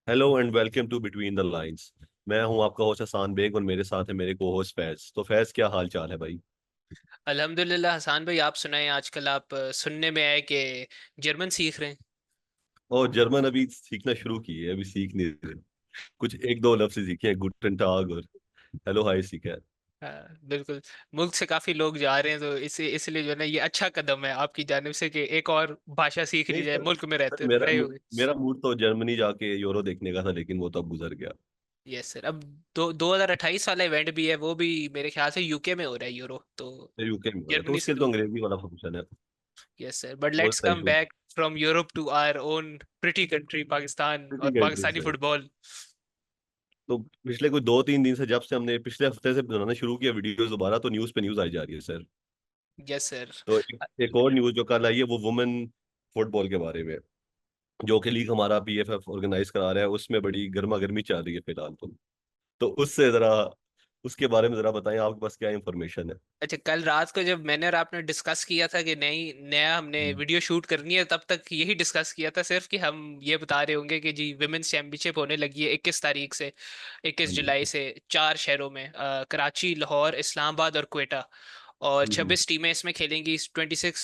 Hello and welcome to between the lines. मैं हूं आपका होस्ट हसान बेग और मेरे साथ है मेरे को होस्ट फैज। तो फैज, क्या हाल चाल है भाई? अल्हम्दुलिल्लाह। हसान भाई, आप सुनाएं। आजकल आप सुनने में आए कि जर्मन सीख रहे हैं। और जर्मन अभी सीखना शुरू की है, अभी सीख नहीं रहे। कुछ एक दो लफ्ज सीखे हैं, गुटन टाग और हेलो हाय सीखा है। बिल्कुल। मुल्क से काफी लोग जा रहे हैं, तो इसलिए जो है ना, ये अच्छा कदम है आपकी जानिब से कि एक और भाषा सीख ली नहीं जाए, सर, मुल्क में सर रहते मेरा रहे हुए। मेरा मूड तो जर्मनी जाके यूरो देखने का था, लेकिन वो तो अब गुजर गया। Yes sir. अब 2028 वाला इवेंट भी है, वो भी मेरे ख्याल से यूके में हो रहा है, यूरो तो यूके में हो रहा है तो जर्मनी से उसके लिए तो दूर। अंग्रेजी वाला फंक्शन है। यस सर, बट वो लेट्स सही कम तो back from Europe to our own pretty country Pakistan city और कंट्रीज पाकिस्तानी है। फुटबॉल। तो पिछले कोई 2-3 दिन से, जब से हमने पिछले हफ्ते से बनाना शुरू किया वीडियोस दोबारा, तो न्यूज पे न्यूज आई जा रही है सर। Yes sir. तो एक और न्यूज जो कल आई है वो वुमेन फुटबॉल के बारे में, जो कि लीग हमारा बीएफएफ ऑर्गेनाइज करा रहा है। उसमें बड़ी गर्मा गर्मी चल रही है फिलहाल। तो उससे जरा, उसके बारे में जरा बताएं, आपके पास क्या इंफॉर्मेशन है? अच्छा, कल रात को जब मैंने और आपने डिस्कस किया था कि नई नया हमने हम्म। वीडियो शूट करनी है, तब तक यही डिस्कस किया था सिर्फ कि हम ये बता रहे होंगे कि जी विमेंस चैंपियनशिप होने लगी है 21 तारीख से, इक्कीस हाँ जी। जुलाई से 4 शहरों में, कराची, लाहौर, इस्लामाबाद और क्वेटा। और हम्म। 26 टीमें इसमें खेलेंगी, 26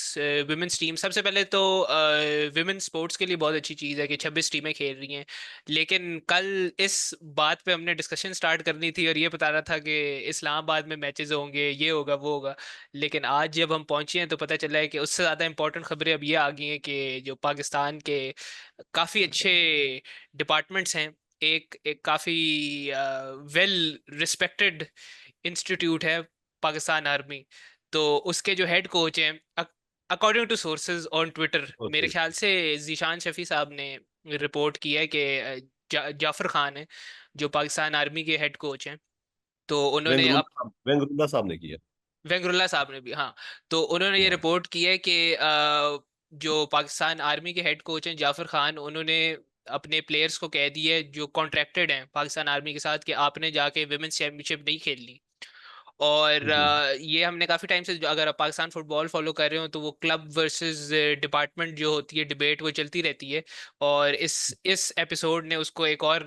विमेंस टीम। सबसे पहले तो विमेन स्पोर्ट्स के लिए बहुत अच्छी चीज़ है कि 26 टीमें खेल रही हैं। लेकिन कल इस बात पे हमने डिस्कशन स्टार्ट करनी थी और ये बताना था कि इस्लामाबाद में मैचेस होंगे, ये होगा वो होगा। लेकिन आज जब हम पहुंचे हैं तो पता चला है कि उससे ज़्यादा इंपॉर्टेंट खबरें अब ये आ गई हैं कि जो पाकिस्तान के काफ़ी अच्छे डिपार्टमेंट्स हैं, एक एक काफ़ी वेल रिस्पेक्टेड इंस्टीट्यूट है, पाकिस्तान आर्मी। तो उसके जो हेड कोच हैं, according to sources on Twitter, मेरे ओके। ख्याल से जीशान शफी साहब ने रिपोर्ट किया है कि जाफर खान है जो पाकिस्तान आर्मी के हेड कोच हैं। तो उन्होंने वेंगुर्ला साहब ने किया। वेंगरुल्ला साहब ने भी, हाँ। तो उन्होंने ये हाँ। रिपोर्ट की है कि जो पाकिस्तान आर्मी के हेड कोच हैं जाफर खान, उन्होंने अपने प्लेयर्स को कह दिया है जो कॉन्ट्रैक्टेड हैं पाकिस्तान आर्मी के साथ, कि आपने जाके विमेंस चैंपियनशिप नहीं खेलनी। और हम्म। ये हमने काफ़ी टाइम से, अगर आप पाकिस्तान फुटबॉल फॉलो कर रहे हो, तो वो क्लब वर्सेस डिपार्टमेंट जो होती है डिबेट, वो चलती रहती है। और इस एपिसोड ने उसको एक और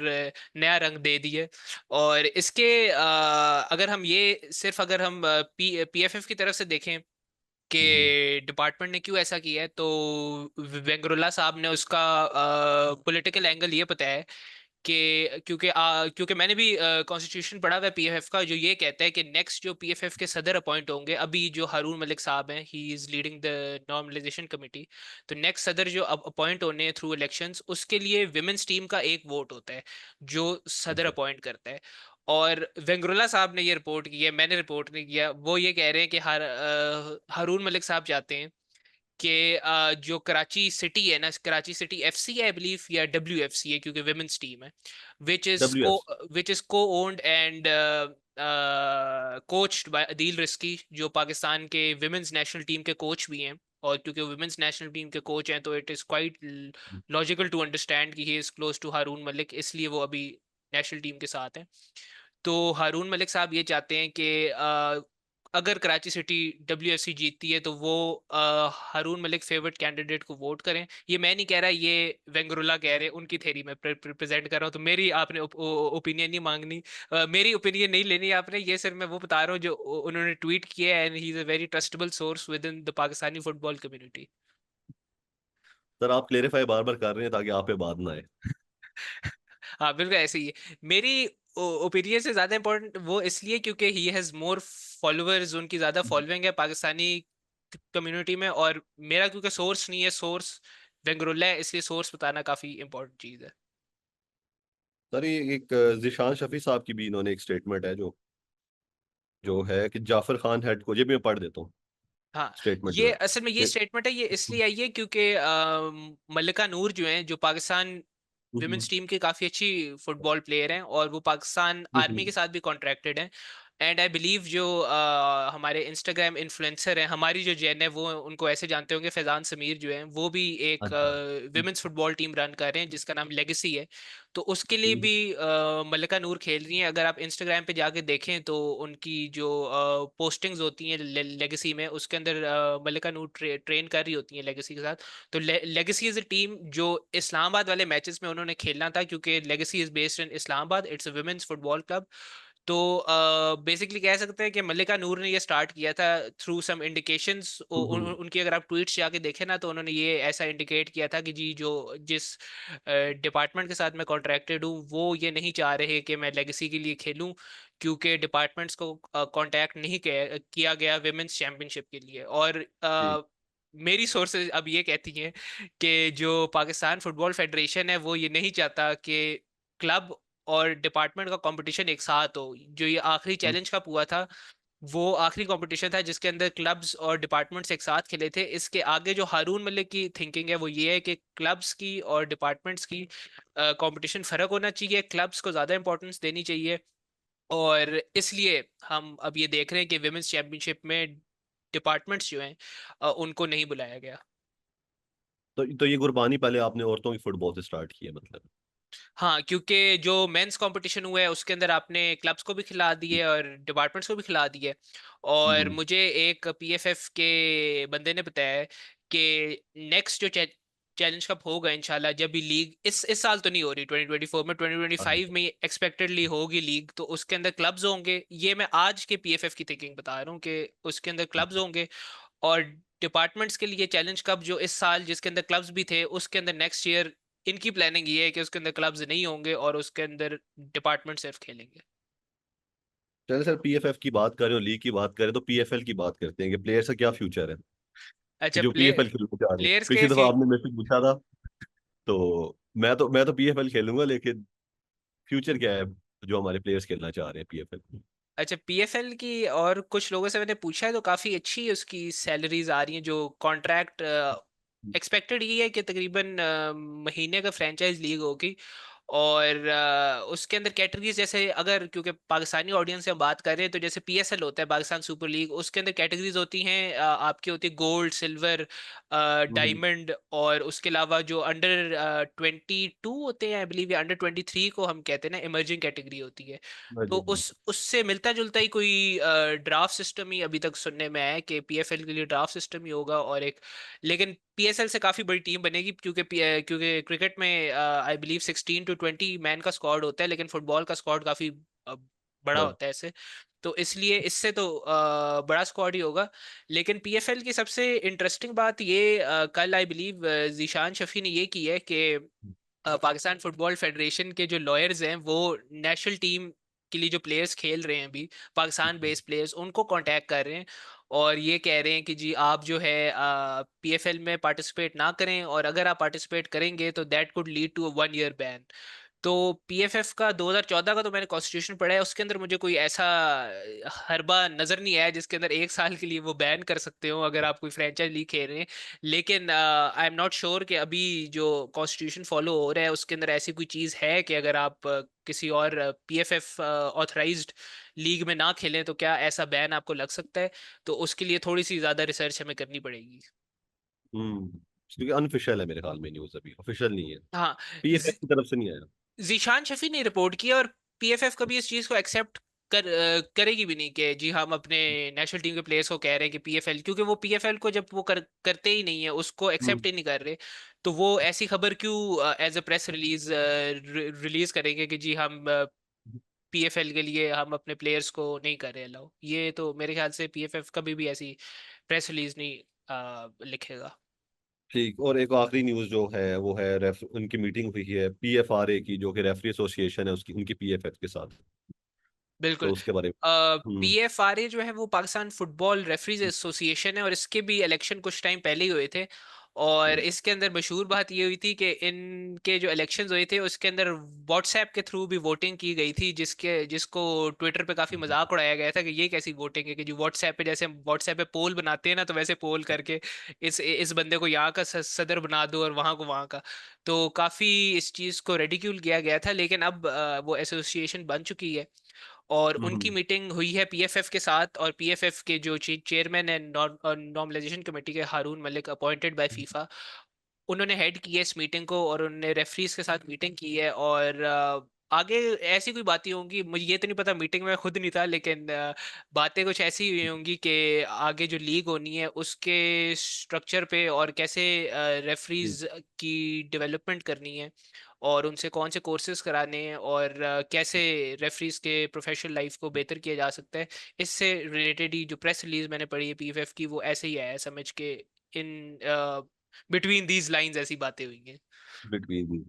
नया रंग दे दिया। और इसके अगर हम ये सिर्फ अगर हम पीएफएफ की तरफ से देखें हम्म। कि डिपार्टमेंट ने क्यों ऐसा किया है, तो वेंगरुल्ला साहब ने उसका पॉलिटिकल एंगल ये बताया है कि क्योंकि मैंने भी कॉन्स्टिट्यूशन पढ़ा हुआ है पीएफएफ का, जो ये कहता है कि नेक्स्ट जो पीएफएफ के सदर अपॉइंट होंगे, अभी जो हारून मलिक साहब हैं, he is leading the normalization committee. तो नेक्स्ट सदर जो अब अपॉइंट होने हैं थ्रू इलेक्शंस, उसके लिए विमेंस टीम का एक वोट होता है जो सदर अच्छा। अपॉइंट करता है। और वेंगरुल्ला साहब ने ये रिपोर्ट की है, मैंने रिपोर्ट नहीं किया। वो ये कह रहे हैं कि हारून मलिक साहब चाहते हैं कि जो कराची सिटी है ना, कराची सिटी एफसी है आई बिलीव, या डब्ल्यूएफसी है क्योंकि विमेंस टीम है, विच इज डब्ल्यू को F. Which is co owned and coached by Adeel Rizki, जो पाकिस्तान के विमेंस नेशनल टीम के कोच भी हैं। और क्योंकि विमेंस नेशनल टीम के कोच हैं, तो it is quite logical to understand कि he is close to Haroon Malik, इसलिए वो अभी नेशनल टीम के साथ हैं। तो हारून मलिक साहब ये चाहते हैं कि अगर कराची सिटी डब्ल्यूएफसी जीतती है तो वो हारून मलिक फेवरेट कैंडिडेट को वोट करें। ये मैं नहीं कह रहा, ये वेंगरुल्ला कह रहे हैं, उनकी थेरी में प्रेजेंट कर रहा हूँ। तो मेरी आपने ओपिनियन नहीं मांगनी, मेरी ओपिनियन नहीं लेनी आपने, ये सिर्फ मैं वो बता रहा हूँ जो उन्होंने ट्वीट किया है, and he is a very trustable source with in the Pakistani football community. Sir, आप क्लेरिफाई बार बार कर रहे हैं ताकि आप पे बात ना आए। हाँ बिल्कुल ऐसे ही है। मेरी ओपिनियन से ज्यादा इंपॉर्टेंट वो इसलिए क्योंकि ही हैज मोर फॉलोअर्स, उनकी ज्यादा फॉलोइंग है पाकिस्तानी कम्युनिटी में। और मेरा क्योंकि सोर्स नहीं है, सोर्स वेंगरुल्ला है, इसलिए सोर्स बताना काफी इंपॉर्टेंट चीज है। सर, ये एक जिशान शफी साहब की भी इन्होंने एक स्टेटमेंट है, जो है कि जाफर खान हेड को, ये भी मैं पढ़ देता हूँ। हाँ, स्टेटमेंट जो ये है असल में ये कि स्टेटमेंट है, ये इसलिए आई है क्योंकि मल्लिका नूर जो हैं, जो पाकिस्तान हम्म। विमेंस टीम की काफी अच्छी फुटबॉल प्लेयर हैं, और वो पाकिस्तान आर्मी हम्म। के साथ भी कॉन्ट्रैक्टेड हैं। एंड आई बिलीव जो हमारे इंस्टाग्राम इन्फ्लुएंसर हैं, हमारी जो जेन है वो उनको ऐसे जानते होंगे, फैजान समीर जो है वो भी एक अच्छा। विमेंस फुटबॉल टीम रन कर रहे हैं जिसका नाम लेगेसी है। तो उसके लिए भी हम्म, मल्लिका नूर खेल रही हैं। अगर आप इंस्टाग्राम पे जाके देखें तो उनकी जो पोस्टिंग्स होती हैं लेगेसी में, उसके अंदर मल्लिका नूर ट्रेन कर रही होती हैं लेगेसी के साथ। तो लेगेसी इज अ टीम जो इस्लामाबाद वाले मैचेस में उन्होंने खेलना था, क्योंकि legacy is based in Islamabad, it's a women's football club. तो बेसिकली कह सकते हैं कि मल्लिका नूर ने ये स्टार्ट किया था थ्रू सम इंडिकेशंस। हम्म, उनकी अगर आप ट्वीट्स जाके देखें ना, तो उन्होंने ये ऐसा इंडिकेट किया था कि जी जो जिस डिपार्टमेंट के साथ मैं कॉन्ट्रैक्टेड हूँ वो ये नहीं चाह रहे कि मैं लेगेसी के लिए खेलूं, क्योंकि डिपार्टमेंट्स को कांटेक्ट नहीं किया गया विमेंस चैंपियनशिप के लिए। और जी। मेरी सोर्सेज अब ये कहती हैं कि जो पाकिस्तान फुटबॉल फेडरेशन है वो ये नहीं चाहता कि क्लब और डिपार्टमेंट का कंपटीशन एक साथ हो। जो ये आखिरी हम्म, चैलेंज कप हुआ था वो आखिरी कंपटीशन था जिसके अंदर क्लब्स और डिपार्टमेंट्स एक साथ खेले थे। इसके आगे जो हारून मलिक की थिंकिंग है वो ये है कि क्लब्स की और डिपार्टमेंट्स की कंपटीशन फर्क होना चाहिए, क्लब्स को ज़्यादा इंपॉर्टेंस देनी चाहिए। और इसलिए हम अब ये देख रहे हैं कि विमेंस चैंपियनशिप में डिपार्टमेंट्स जो हैं उनको नहीं बुलाया गया। तो ये कुर्बानी पहले आपने औरतों की फुटबॉल से स्टार्ट की है मतलब। हाँ, क्योंकि जो मेंस कंपटीशन हुआ है उसके अंदर आपने क्लब्स को भी खिला दिए और डिपार्टमेंट्स को भी खिला दिए। और हम्म, मुझे एक पीएफएफ के बंदे ने बताया है कि नेक्स्ट जो चैलेंज कप होगा इंशाल्लाह, जब भी लीग इस साल तो नहीं हो रही 2024 में, 2025 में एक्सपेक्टेडली होगी लीग, तो उसके अंदर क्लब्स होंगे। ये मैं आज के पीएफएफ की थिंकिंग बता रहा हूँ कि उसके अंदर क्लब्स होंगे। और डिपार्टमेंट्स के लिए चैलेंज कप जो इस साल जिसके अंदर क्लब्स भी थे, उसके अंदर नेक्स्ट ईयर इनकी प्लानिंग ये है कि उसके अंदर क्लब्स नहीं होंगे और उसके अंदर डिपार्टमेंट सिर्फ खेलेंगे। चलिए सर, पीएफएफ की बात करें और लीग की बात करें तो पीएफएल की बात करते हैं कि प्लेयर्स का क्या फ्यूचर है, कि अच्छा, जो पीएफएल खेलना चाह रहे हैं। प्लेयर्स पिछली के दफा आपने मेरे से पूछा था, तो मैं तो पीएफएल खेलूंगा, लेकिन फ्यूचर क्या है जो हमारे प्लेयर्स खेलना चाह रहे हैं पीएफएल। अच्छा, पीएफएल की और कुछ लोगों से मैंने पूछा है तो काफ़ी अच्छी उसकी सैलरीज आ रही हैं। जो कॉन्ट्रैक्ट एक्सपेक्टेड ये है कि तकरीबन महीने का फ्रेंचाइज लीग होगी। और उसके अंदर कैटेगरीज जैसे, अगर क्योंकि पाकिस्तानी ऑडियंस से हम बात कर रहे हैं, तो जैसे पीएसएल होता है पाकिस्तान सुपर लीग, उसके अंदर कैटेगरीज होती हैं आपकी होती है गोल्ड, सिल्वर, हम्म, डायमंड। और उसके अलावा जो अंडर 22 होते हैं आई बिलीव, या अंडर 23 को हम कहते हैं ना, इमर्जिंग कैटेगरी होती है। तो हम्म, उस उससे मिलता जुलता ही कोई ड्राफ्ट सिस्टम ही अभी तक सुनने में आया है कि पीएफएल के लिए ड्राफ्ट सिस्टम ही होगा। और एक, लेकिन पीएसएल से काफी बड़ी टीम बनेगी, क्योंकि क्योंकि क्रिकेट में आई बिलीव 16 to 20 मैन का स्क्वाड होता है, लेकिन फुटबॉल का स्क्वाड काफी बड़ा बड़ा। होता है इससे। तो इसलिए इससे तो बड़ा स्क्वाड ही होगा। लेकिन पीएफएल की सबसे इंटरेस्टिंग बात ये कल आई बिलीव जीशान शफी ने ये की है कि पाकिस्तान फुटबॉल फेडरेशन के जो लॉयर्स हैं वो नेशनल टीम के लिए जो प्लेयर्स खेल रहे हैं अभी, पाकिस्तान बेस्ड प्लेयर्स, उनको कांटेक्ट कर रहे हैं। और ये कह रहे हैं कि जी आप जो है पीएफएल में पार्टिसिपेट ना करें, और अगर आप पार्टिसिपेट करेंगे तो that could lead to a 1 year ban. तो पीएफएफ का 2014 का तो मैंने कॉन्स्टिट्यूशन पढ़ा है, उसके अंदर मुझे कोई ऐसा हरबा नजर नहीं आया जिसके अंदर 1 साल के लिए वो बैन कर सकते हो अगर आप कोई फ्रेंचाइज लीग खेल रहे हैं। लेकिन आई एम नॉट श्योर कि अभी जो कॉन्स्टिट्यूशन फॉलो हो रहा है उसके अंदर ऐसी कोई चीज़ है कि अगर आप किसी और पीएफएफ ऑथराइज्ड लीग में ना खेलें तो क्या ऐसा बैन आपको लग सकता है। तो उसके लिए थोड़ी सी ज़्यादा रिसर्च हमें करनी पड़ेगी। हम्म, क्योंकि अनऑफिशियल है मेरे ख्याल में, न्यूज़ अभी ऑफिशियल नहीं है। हाँ, पीएफएल की तरफ से नहीं आया। जीशान शफी ने रिपोर्ट किया, और पीएफएफ कभी इस चीज को एक्सेप्ट करेगी भी नहीं कि जी हम अपने नेशनल टीम के प्लेयर्स को कह रहे हैं कि पीएफएल, क्योंकि वो पीएफएल को जब वो करते ही नहीं है, उसको एक्सेप्ट हम्म, ही नहीं कर रहे। तो वो ऐसी खबर क्यों as a press release release करेंगे कि जी हम पीएफएल के लिए हम अपने प्लेयर्स को नहीं कर रहे अलाउ। ये तो मेरे ख्याल से पीएफएफ कभी भी ऐसी प्रेस रिलीज नहीं लिखेगा। ठीक। और एक आखिरी न्यूज़ जो है वो है उनकी मीटिंग हुई है पीएफआरए की, जो कि रेफरी एसोसिएशन है उसकी, उनकी पीएफएफ के साथ। बिल्कुल। तो उसके बारे में। पीएफआरए जो है वो पाकिस्तान फुटबॉल रेफरीज एसोसिएशन है, और इसके भी इलेक्शन कुछ टाइम पहले ही हुए थे। और हम्म, इसके अंदर मशहूर बात ये हुई थी कि इनके जो इलेक्शंस हुए थे उसके अंदर व्हाट्सएप के थ्रू भी वोटिंग की गई थी, जिसको ट्विटर पे काफी मजाक उड़ाया गया था कि ये कैसी वोटिंग है कि जो व्हाट्सएप पे, जैसे हम व्हाट्सएप पे पोल बनाते हैं ना, तो वैसे पोल करके इस बंदे को यहाँ का सदर बना दो और वहां को वहां का। तो काफी इस चीज को रेडिक्यूल किया गया था, लेकिन अब वो एसोसिएशन बन चुकी है। और उनकी हम्म। मीटिंग हुई है पीएफएफ के साथ, और पीएफएफ के जो चेयरमैन है नॉर्मलाइजेशन कमेटी के, हारून मलिक, अपॉइंटेड बाय फीफा, उन्होंने हेड की है इस मीटिंग को, और उन्होंने रेफरीज के साथ मीटिंग की है। और आगे ऐसी कोई बातें होंगी, मुझे ये तो नहीं पता, मीटिंग में खुद नहीं था, लेकिन बातें कुछ ऐसी हुई होंगी कि आगे जो लीग होनी है उसके स्ट्रक्चर पे, और कैसे रेफरीज की डेवलपमेंट करनी है, और उनसे कौन से कोर्सेज कराने हैं, और कैसे रेफरीज के प्रोफेशनल लाइफ को बेहतर किया जा सकता है, इससे रिलेटेड ही जो प्रेस रिलीज मैंने पढ़ी है पीएफएफ की, वो ऐसे ही आया है समझ के, इन बिटवीन दीज लाइंस ऐसी बातें हुई हैं। बिटवीन।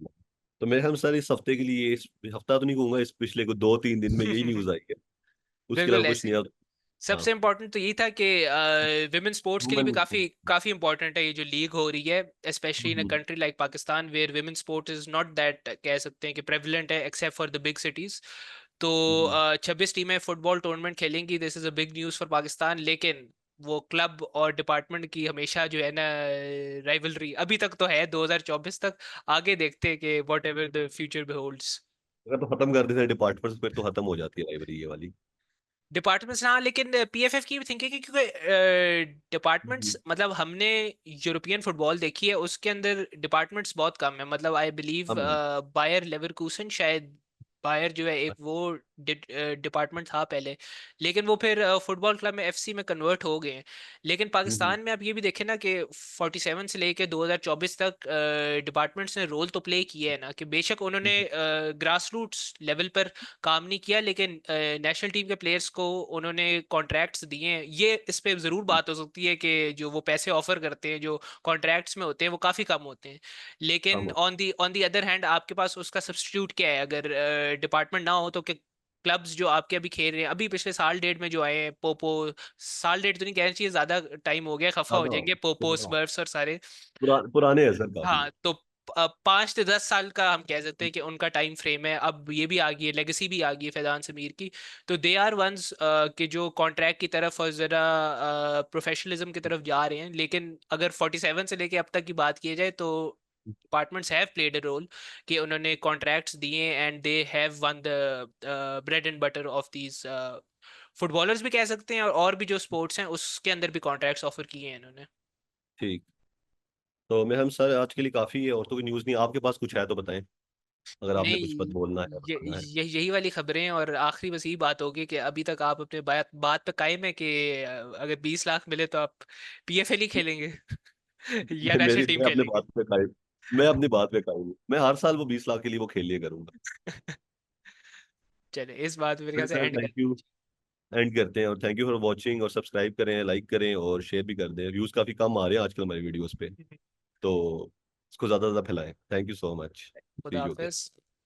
तो मेरे हम सर इस हफ्ते के लिए, इस हफ्ता तो नहीं कहूंगा, इस पिछले को 2-3 दिन में यही न्यूज आई है। उसके बिल्कुल अलावा कुछ ऐसी। नहीं अब। हाँ। सबसे इम्पोर्टेंट तो यही था कि विमेन स्पोर्ट्स के लिए भी वुमेन। काफी काफी इम्पोर्टेंट है ये जो लीग हो रही है, especially in a hmm. Country like Pakistan, where women sport is not that, कह सकते हैं कि प्रेवलेंट है, except for the big cities. तो हम्म। 26 टीमें फुटबॉल टूर्नामेंट खेलेंगी, this is a big news for Pakistan. लेकिन वो क्लब और डिपार्टमेंट की हमेशा जो है ना राइवलरी अभी तक तो है 2024 तक, आगे देखते हैं कि what ever the future holds. अगर तो खत्म कर देते हैं डिपार्टमेंट, फिर तो खत्म हो जाती है लाइब्रेरी ये वाली। डिपार्टमेंट्स, हाँ, लेकिन पीएफएफ की भी थिंकिंग है, क्योंकि हम्म। डिपार्टमेंट्स मतलब हमने यूरोपियन फुटबॉल देखी है, उसके अंदर डिपार्टमेंट्स बहुत कम है। मतलब आई बिलीव हम है। बायर लेवरकूसन, शायद बायर जो है एक वो डिपार्टमेंट था पहले, लेकिन वो फिर फुटबॉल क्लब में एफसी में कन्वर्ट हो गए हैं। लेकिन हम्म। पाकिस्तान में आप ये भी देखें ना कि 47 से लेके 2024 तक डिपार्टमेंट्स ने रोल तो प्ले किया है ना, कि बेशक उन्होंने हम्म। ग्रास रूट्स लेवल पर काम नहीं किया, लेकिन नेशनल टीम के प्लेयर्स को उन्होंने कॉन्ट्रैक्ट्स दिए हैं। ये इस पे ज़रूर बात हो सकती है कि जो वो पैसे ऑफर करते हैं, जो कॉन्ट्रैक्ट्स में होते हैं, वो काफ़ी कम होते हैं। लेकिन हम। ऑन दी अदर हैंड आपके पास उसका सब्स्टिट्यूट क्या है, अगर डिपार्टमेंट ना हो तो क्या क्लब्स जो आपके अभी खेल रहे हैं, अभी पिछले साल डेट में जो आए हैं, पोपो, साल डेट तो नहीं कहना चाहिए, ज़्यादा टाइम हो गया, खफा हो ज्यादा जाएंगे, पोपो पुराना स्मर्फ्स और सारे। पुराने हैं सर काफी। हाँ, तो 5 से 10 साल का हम कह सकते हैं कि उनका टाइम फ्रेम है। अब ये भी आ गई है, लेगेसी भी आ गई है फैजान समीर की। तो दे आर वंस के जो कॉन्ट्रैक्ट की तरफ और ज़रा प्रोफेशनलिज्म की तरफ जा रहे हैं। लेकिन अगर 47 से लेके अब तक की बात की जाए तो departments have played a role, कि उन्होंने कॉन्ट्रैक्ट्स दिए, and they have won the bread and butter of these footballers भी कह सकते हैं, और भी जो स्पोर्ट्स हैं उसके अंदर भी कॉन्ट्रैक्ट्स ऑफर किए हैं इन्होंने। ठीक। तो मैं हम सर आज के लिए काफी है, और तो कोई न्यूज नहीं, आपके पास कुछ है तो बताएं, अगर आपने कुछ पता नहीं, बोलना है बताना है। यही वाली खबरें हैं, और आखिरी बस यही बात होगी कि अभी तक आप अपने बात बात पे कायम है कि अगर 20 लाख मिले तो आप पीएफएल ही खेलेंगे या नेशनल टीम मैं अपने खेलेंगे। बात पे कायम। मैं अपनी बात पे कायम हूँ। मैं हर साल वो 20 लाख के लिए वो खेल लिया करूंगा। चले, इस बात मेरे ख्याल फिर से sir and thank you. And करते हैं, और थैंक यू फॉर वॉचिंग, और सब्सक्राइब करें, लाइक करें और शेयर भी कर दें। व्यूज काफी कम आ रहे हैं आजकल हमारी वीडियोस पे, करते तो इसको ज्यादा से ज्यादा फैलाएं। Thank you so much. खुदा प्लीज ओके। हाफिज।